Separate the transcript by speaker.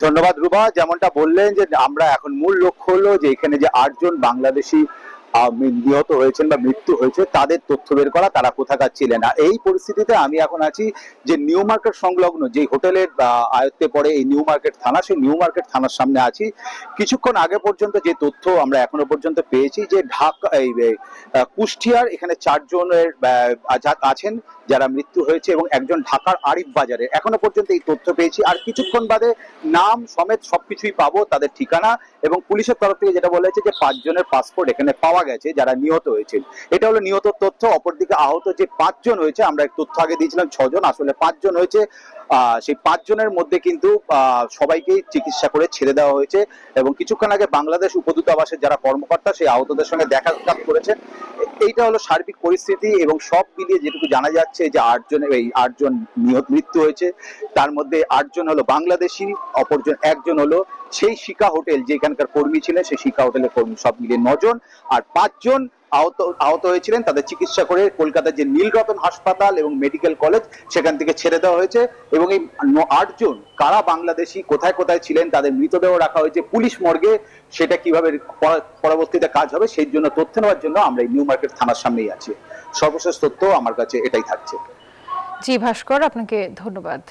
Speaker 1: ধন্যবাদ রুবা। যেমনটা বললেন যে আমরা এখন মূল লক্ষ্য হলো যে এখানে যে ৮ জন বাংলাদেশি নিহত হয়েছেন বা মৃত্যু হয়েছে তাদের তথ্য বের করা, তারা কোথাকার ছিলেন। আর এই পরিস্থিতিতে আমি এখন আছি যে নিউ মার্কেট সংলগ্ন যে হোটেলের আয়ত্তে পড়ে এই নিউ মার্কেট থানা, সেই নিউ মার্কেট থানার সামনে আছি। কিছুক্ষণ আগে পর্যন্ত যে তথ্য আমরা এখনো পর্যন্ত পেয়েছি যে ঢাকা কুষ্টিয়ার এখানে ৪ জনের আছেন যারা মৃত্যু হয়েছে এবং একজন ঢাকার আরিফ বাজারে, এখনো পর্যন্ত এই তথ্য পেয়েছি। আর কিছুক্ষণ বাদে নাম সমেত সবকিছুই পাবো, তাদের ঠিকানা, এবং পুলিশের তরফ থেকে যেটা বলা হয়েছে যে ৫ জনের পাসপোর্ট এখানে পাওয়া গেছে যারা নিহত হয়েছেন। এটা হলো নিহত তথ্য। অপরদিকে আহত যে ৫ জন হয়েছে, আমরা তথ্য আগে দিয়েছিলাম ৬ জন, আসলে ৫ জন হয়েছে। সেই 5 জনের মধ্যে কিন্তু সবাইকেই চিকিৎসা করে ছেড়ে দেওয়া হয়েছে এবং কিছুক্ষণ আগে বাংলাদেশ উপদূতাবাসের যারা কর্মকর্তা সেই আহতদের সঙ্গে দেখা সাক্ষাৎ করেছেন। এইটা হলো সার্বিক পরিস্থিতি এবং সব মিলিয়ে যেটুকু জানা যাচ্ছে যে ৮ জন মৃত্যু হয়েছে, তার মধ্যে ৮ জন হলো বাংলাদেশি, অপরজন একজন হলো সেই শিকা হোটেল যেখানকার কর্মী ছিলেন, সেই শিকা হোটেলের কর্মী। সব মিলিয়ে ৯ জন। আর ৫ জন আহত হয়েছিলেন, তাদের চিকিৎসা করে কলকাতার যে নীলরতন হাসপাতাল এবং মেডিকেল কলেজ সেখান থেকে ছেড়ে দেওয়া হয়েছে। এবং এই ৮ জন কারা বাংলাদেশি, কোথায় কোথায় ছিলেন, তাদের মৃতদেহ রাখা হয়েছে পুলিশ মর্গে। সেটা কিভাবে পরবর্তীতে কাজ হবে সেই জন্য তথ্য নেওয়ার জন্য আমরা এই নিউ মার্কেট থানার সামনেই আছি। সর্বশেষ তথ্য আমার কাছে এটাই থাকছে।
Speaker 2: জি ভাস্কর, আপনাকে ধন্যবাদ।